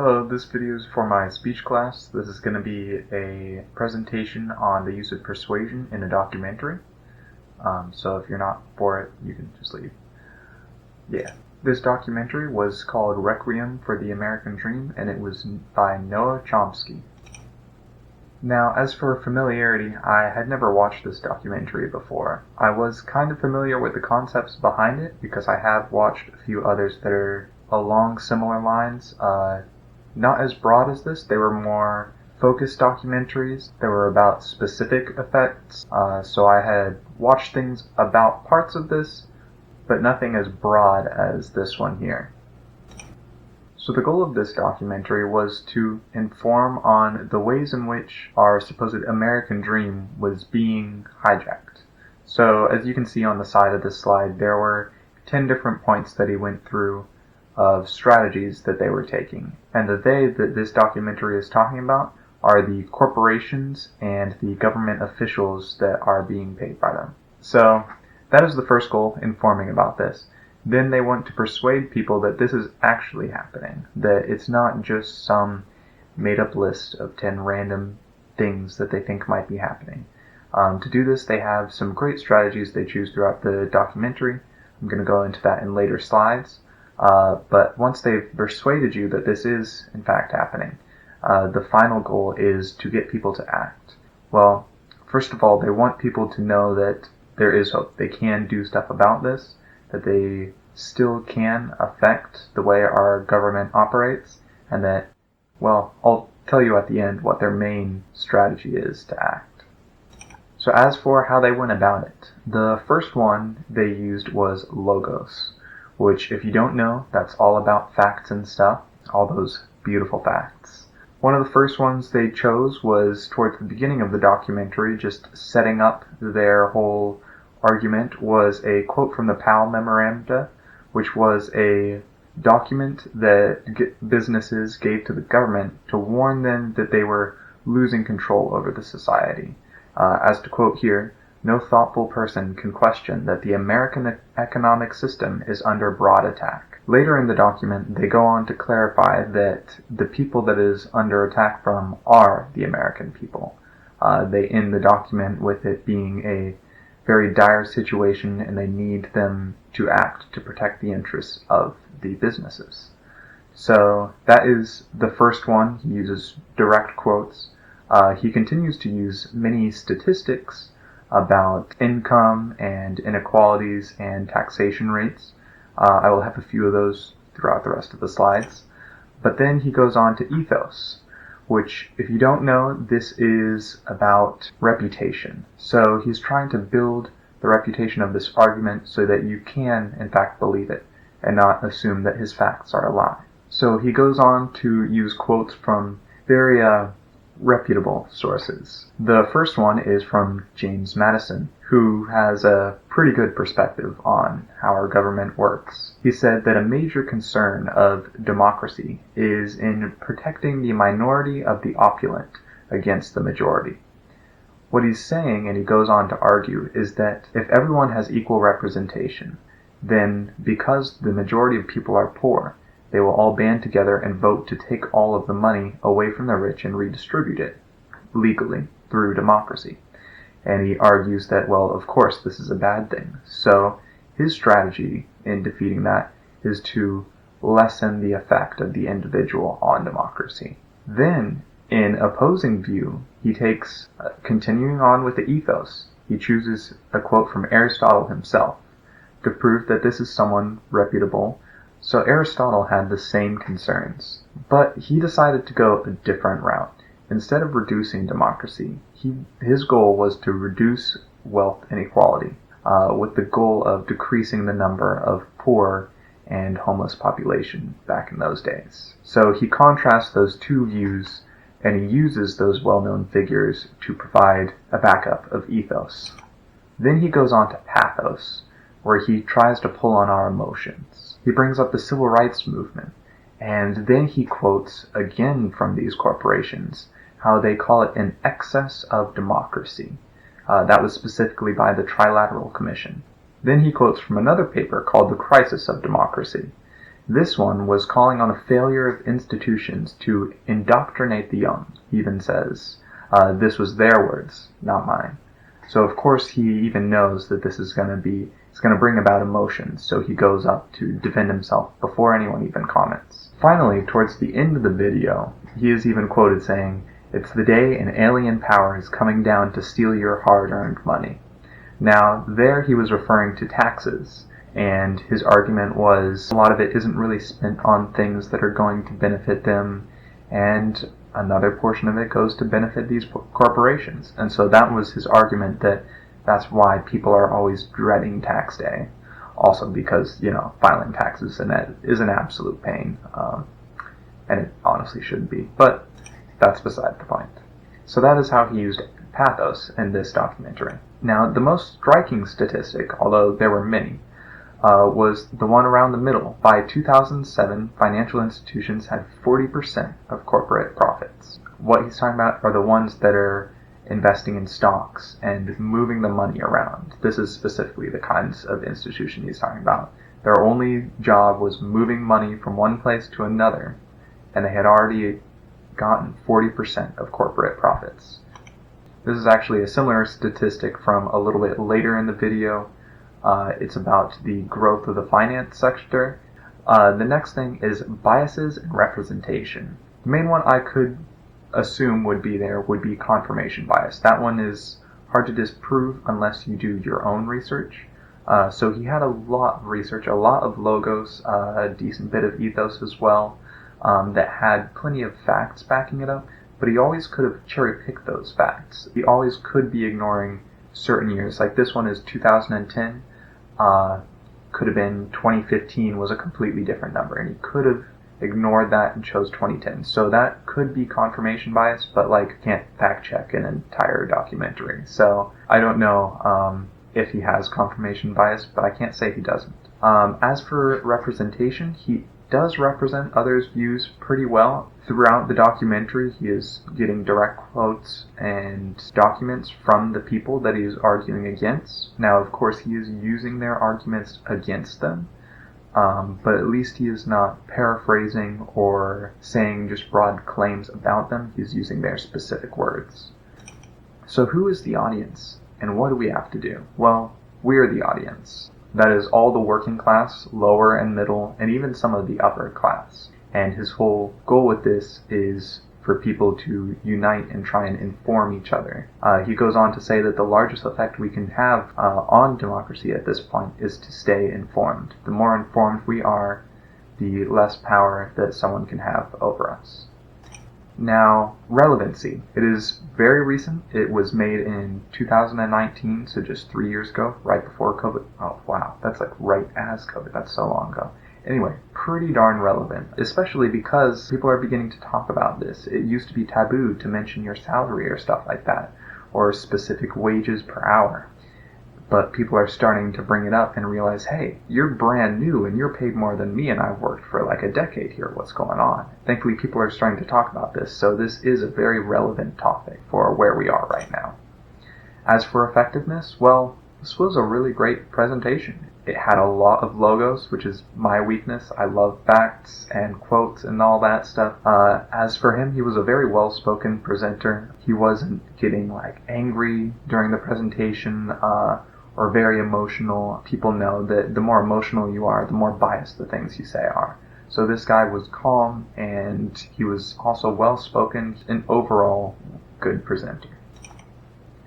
Hello, this video is for my speech class. This is going to be a presentation on the use of persuasion in a documentary. So if you're not for it, you can just leave. Yeah. This documentary was called Requiem for the American Dream, and it was by Noah Chomsky. Now, as for familiarity, I had never watched this documentary before. I was kind of familiar with the concepts behind it because I have watched a few others that are along similar lines. Not as broad as this. They were more focused documentaries. They were about specific effects. So I had watched things about parts of this, but nothing as broad as this one here. So the goal of this documentary was to inform on the ways in which our supposed American dream was being hijacked. So as you can see on the side of this slide, there were 10 different points that he went through of strategies that they were taking. And the they that this documentary is talking about are the corporations and the government officials that are being paid by them. So that is the first goal, informing about this. Then they want to persuade people that this is actually happening, that it's not just some made-up list of 10 random things that they think might be happening. To do this, they have some great strategies they choose throughout the documentary. I'm going to go into that in later slides. But once they've persuaded you that this is, in fact, happening, the final goal is to get people to act. Well, first of all, they want people to know that there is hope. They can do stuff about this, that they still can affect the way our government operates, and that, well, I'll tell you at the end what their main strategy is to act. So as for how they went about it, the first one they used was logos, which, if you don't know, that's all about facts and stuff, all those beautiful facts. One of the first ones they chose was towards the beginning of the documentary, just setting up their whole argument, was a quote from the Powell Memoranda, which was a document that businesses gave to the government to warn them that they were losing control over the society. As to quote here, "No thoughtful person can question that the American economic system is under broad attack." Later in the document, they go on to clarify that the people that is under attack from are the American people. They end the document with it being a very dire situation, and they need them to act to protect the interests of the businesses. So that is the first one. He uses direct quotes. He continues to use many statistics about income and inequalities and taxation rates. I will have a few of those throughout the rest of the slides. But then he goes on to ethos, which, if you don't know, this is about reputation. So he's trying to build the reputation of this argument so that you can, in fact, believe it and not assume that his facts are a lie. So he goes on to use quotes from very reputable sources. The first one is from James Madison, who has a pretty good perspective on how our government works. He said that a major concern of democracy is in protecting the minority of the opulent against the majority. What he's saying, and he goes on to argue, is that if everyone has equal representation, then because the majority of people are poor, they will all band together and vote to take all of the money away from the rich and redistribute it legally through democracy. And he argues that, well, of course, this is a bad thing. So his strategy in defeating that is to lessen the effect of the individual on democracy. Then, in opposing view, he takes, continuing on with the ethos, he chooses a quote from Aristotle himself to prove that this is someone reputable. So Aristotle had the same concerns, but he decided to go a different route. Instead of reducing democracy, his goal was to reduce wealth inequality, with the goal of decreasing the number of poor and homeless population back in those days. So he contrasts those two views, and he uses those well-known figures to provide a backup of ethos. Then he goes on to pathos, where he tries to pull on our emotions. He brings up the civil rights movement, and then he quotes again from these corporations how they call it an excess of democracy. That was specifically by the Trilateral Commission. Then he quotes from another paper called The Crisis of Democracy. This one was calling on a failure of institutions to indoctrinate the young. He even says, this was their words, not mine. So of course he even knows that this is going to bring about emotions, so he goes up to defend himself before anyone even comments. Finally, towards the end of the video, he is even quoted saying, "It's the day an alien power is coming down to steal your hard-earned money." Now, there he was referring to taxes, and his argument was a lot of it isn't really spent on things that are going to benefit them, and another portion of it goes to benefit these corporations. And so that was his argument, that that's why people are always dreading tax day. Also because, filing taxes is an absolute pain, and it honestly shouldn't be. But that's beside the point. So that is how he used pathos in this documentary. Now, the most striking statistic, although there were many, was the one around the middle. By 2007, financial institutions had 40% of corporate profits. What he's talking about are the ones that are investing in stocks and moving the money around. This is specifically the kinds of institution he's talking about. Their only job was moving money from one place to another, and they had already gotten 40% of corporate profits. This is actually a similar statistic from a little bit later in the video. It's about the growth of the finance sector. The next thing is biases and representation. The main one I could assume would be confirmation bias. That one is hard to disprove unless you do your own research. So he had a lot of research, a lot of logos, a decent bit of ethos as well, that had plenty of facts backing it up, but he always could have cherry-picked those facts. He always could be ignoring certain years. Like this one is 2010. Could have been 2015 was a completely different number, and he could have ignored that and chose 2010. So that could be confirmation bias, but can't fact check an entire documentary. So I don't know if he has confirmation bias, but I can't say he doesn't. As for representation, he does represent others' views pretty well. Throughout the documentary, he is getting direct quotes and documents from the people that he is arguing against. Now, of course, he is using their arguments against them, but at least he is not paraphrasing or saying just broad claims about them. He's using their specific words. So who is the audience, and what do we have to do? Well, we're the audience. That is all the working class, lower and middle, and even some of the upper class. And his whole goal with this is for people to unite and try and inform each other. He goes on to say that the largest effect we can have on democracy at this point is to stay informed. The more informed we are, the less power that someone can have over us. Now, relevancy. It is very recent. It was made in 2019, so just 3 years ago, right before COVID. Oh, wow. That's right as COVID. That's so long ago. Anyway, pretty darn relevant, especially because people are beginning to talk about this. It used to be taboo to mention your salary or stuff like that, or specific wages per hour. But people are starting to bring it up and realize, hey, you're brand new and you're paid more than me and I've worked for a decade here. What's going on? Thankfully, people are starting to talk about this, so this is a very relevant topic for where we are right now. As for effectiveness, well, this was a really great presentation. It had a lot of logos, which is my weakness. I love facts and quotes and all that stuff. As for him, he was a very well-spoken presenter. He wasn't getting angry during the presentation, or very emotional. People know that the more emotional you are, the more biased the things you say are. So this guy was calm, and he was also well-spoken, an overall good presenter.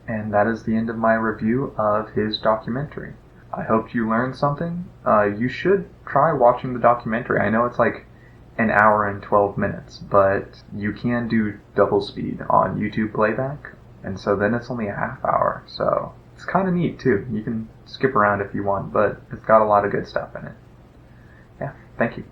And that is the end of my review of his documentary. I hope you learned something. You should try watching the documentary. I know it's an hour and 12 minutes, but you can do double speed on YouTube playback, and so then it's only a half hour, so it's kind of neat too. You can skip around if you want, but it's got a lot of good stuff in it. Yeah, thank you.